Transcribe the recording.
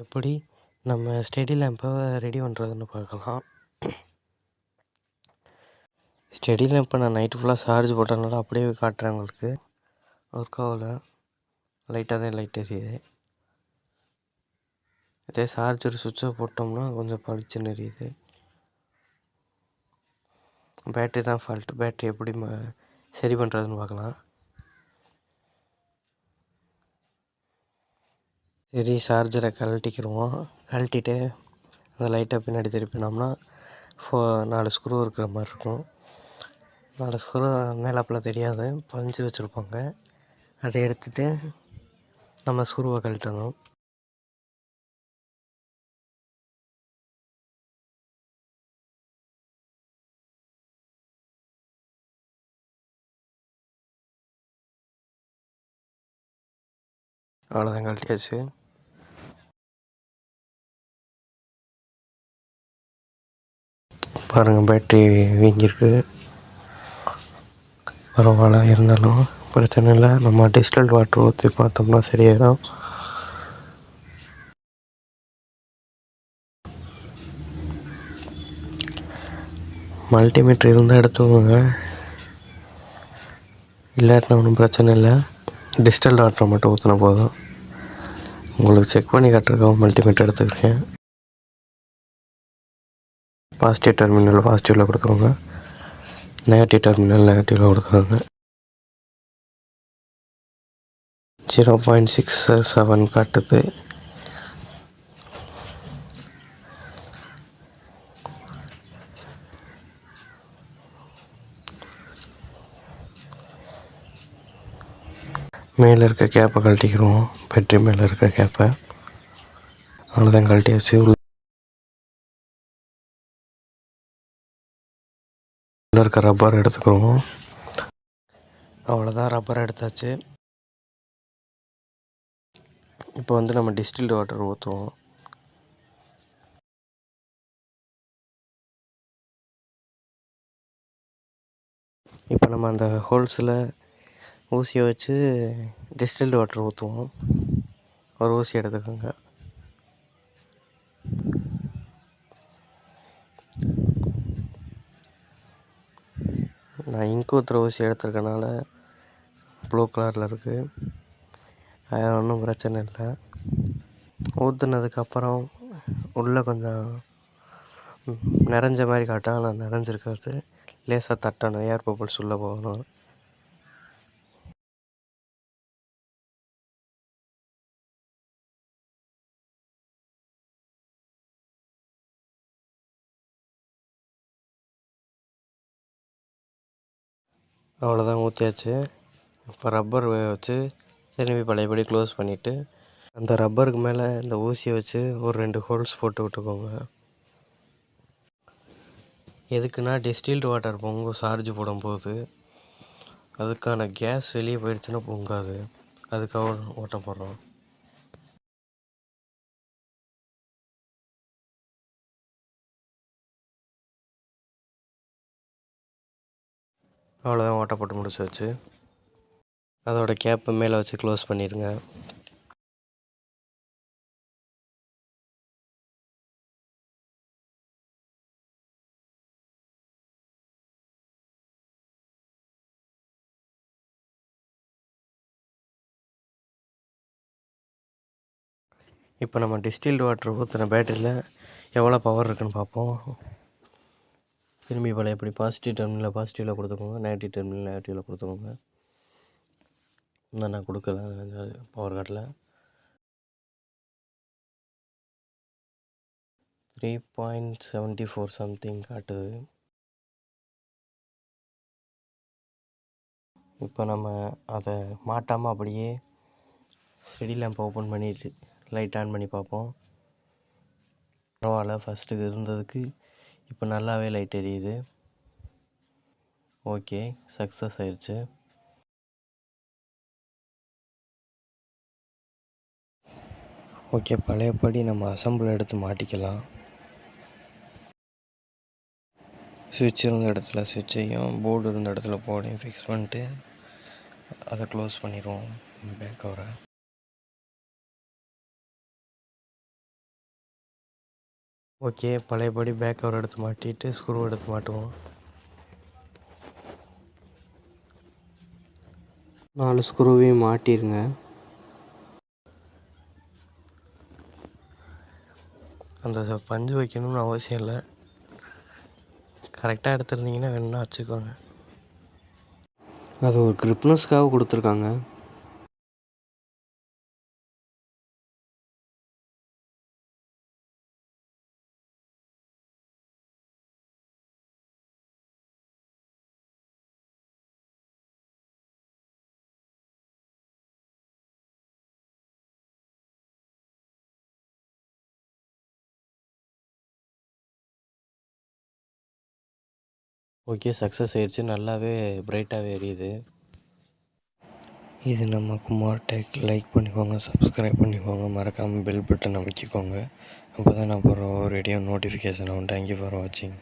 எப்படி நம்ம steady லேம்பை ready பண்ணுறதுன்னு பார்க்கலாம். ஸ்டெடி லேம்பை நான் நைட்டு ஃபுல்லாக சார்ஜ் போட்டதுனால அப்படியே காட்டுறேன் உங்களுக்கு. ஒர்க் ஆகல, லைட்டாக தான் லைட் எரியுது. இதே சார்ஜர் சுவிட்சை போட்டோம்னா கொஞ்சம் பளிச்சுன்னு எரியுது. பேட்ரி தான் ஃபால்ட். பேட்ரி எப்படி சரி பண்ணுறதுன்னு பார்க்கலாம். சரி, சார்ஜரை கழட்டிக்கிடுவோம். கழட்டிட்டு அந்த லைட்டை பின்னாடி திருப்பினோம்னா 4 ஸ்க்ரூ இருக்கிற மாதிரி இருக்கும். 4 ஸ்க்ரூ மேலாப்பில் தெரியாது, பஞ்சு வச்சுருப்பாங்க. அதை எடுத்துகிட்டு நம்ம ஸ்க்ரூவை கழட்டணும். அவ்வளோதான், கழட்டியாச்சு. பாருங்கள், பேட்ரி வீங்கிருக்கு. பரவாயில்ல, இருந்தாலும் பிரச்சனை இல்லை. நம்ம டிஸ்டில்ட் வாட்டர் ஊற்றி பார்த்தோம்னா சரியாயிடும். மல்டிமீட்டர் இருந்தால் எடுத்துக்கோங்க, இல்லாட்டினா ஒன்றும் பிரச்சனை இல்லை. டிஸ்டில்ட் வாட்டரை மட்டும் ஊற்றினா போதும். உங்களுக்கு செக் பண்ணி காட்டுறதுக்காக மல்டிமீட்டர் எடுத்துக்கிறேன். பாசிட்டிவ் டெர்மினல் பாசிட்டிவில் கொடுத்துக்கோங்க, நெகட்டிவ் டெர்மினல் நெகட்டிவில் கொடுத்துக்கோங்க. 0.67 காட்டுது. மேலே இருக்க கேப்பை கழட்டிக்கிறோம். பேட்ரி மேலே இருக்க கேப்பை அவ்வளோதான், கழட்டியாச்சு. உள்ள இருக்க ரப்பர் எடுத்துக்கிறோம். அவ்வளோதான், ரப்பர் எடுத்தாச்சு. இப்போ நம்ம டிஸ்டில்டு வாட்டர் ஊற்றுவோம். இப்போ நம்ம அந்த ஹோல்ஸில் ஊசியை வச்சு டிஸ்டில்டு வாட்டர் ஊற்றுவோம். ஒரு ஊசி எடுத்துக்கோங்க. நான் இங்கு ஊற்றுற ஊசி எடுத்துருக்கனால ப்ளூ கலரில் இருக்குது. அது ஒன்றும் பிரச்சனை இல்லை. ஊற்றுனதுக்கப்புறம் உள்ளே கொஞ்சம் நிறைஞ்ச மாதிரி காட்டும், ஆனால் நிறைஞ்சிருக்காது. லேசாக தட்டணும், ஏர் பபிள்ஸ் உள்ளே போகணும். அவ்வளோதான், ஊற்றியாச்சு. இப்போ ரப்பர் வச்சு திரும்பி பழையபடி க்ளோஸ் பண்ணிவிட்டு அந்த ரப்பருக்கு மேலே இந்த ஊசியை வச்சு ஒரு 2 ஹோல்ஸ் போட்டு விட்டுக்கோங்க. எதுக்குன்னா டிஸ்டில்டு வாட்டர் பொங்கும் சார்ஜ் போடும்போது. அதுக்கான கேஸ் வெளியே போயிடுச்சுன்னா பொங்காது, அதுக்காக ஓட்ட போடுறோம். அவ்வளோதான், ஓட்ட போட்டு முடிச்சாச்சு. அதோட கேப்பை மேலே வச்சு க்ளோஸ் பண்ணிடுங்க. இப்போ நம்ம டிஸ்டில்டு வாட்டர் ஊற்றின பேட்டரியில் எவ்வளோ பவர் இருக்குதுன்னு பார்ப்போம். திரும்பி பழையபடி பாசிட்டிவ் டெர்மினலில் பாசிட்டிவில் கொடுத்துக்கோங்க, நெகட்டிவ் டெர்மினல் நெகட்டிவில் கொடுத்துக்கோங்க. நான் கொடுக்கல, பவர் காட்டல. 3.74 சம்திங் காட்டுது. இப்போ நம்ம அதை மாட்டாமல் அப்படியே ஸ்டெடி லேம்ப் ஓப்பன் பண்ணி லைட் ஆன் பண்ணி பார்ப்போம். பரவாயில்ல, ஃபஸ்ட்டுக்கு இருந்ததுக்கு இப்போ நல்லாவே லைட் எரியுது. ஓகே, சக்ஸஸ் ஆயிடுச்சு. ஓகே, பழையபடி நம்ம அசம்பிள் எடுத்து மாட்டிக்கலாம். சுவிட்ச் இருந்த இடத்துல சுவிட்சையும், போர்டு இருந்த இடத்துல போர்டையும் ஃபிக்ஸ் பண்ணிட்டு அதை க்ளோஸ் பண்ணிடுவோம் பேக் கவரை. ஓகே, பழையபடி பேக் கவர் எடுத்து மாட்டிட்டு ஸ்க்ரூ எடுத்து மாட்டுவோம். 4 ஸ்க்ரூவையும் மாட்டிருங்க. அந்த பஞ்சு வைக்கணும்னு அவசியம் இல்லை, கரெக்டாக எடுத்துருந்தீங்கன்னா வேணும்னா வச்சுக்கோங்க. அது ஒரு கிரிப்னஸ்க்காக கொடுத்துருக்காங்க. ஓகே, சக்ஸஸ் ஆயிடுச்சு. நல்லாவே பிரைட்டாகவே எரியுது. இது நம்ம குமார் டெக். லைக் பண்ணிக்கோங்க, சப்ஸ்கிரைப் பண்ணிக்கோங்க, மறக்காமல் பெல் பட்டன் அமைக்கிக்கோங்க. அப்போ தான் நான் போகிற ஒரு வீடியோ நோட்டிஃபிகேஷன் ஆகும். தேங்க்யூ ஃபார் வாட்சிங்.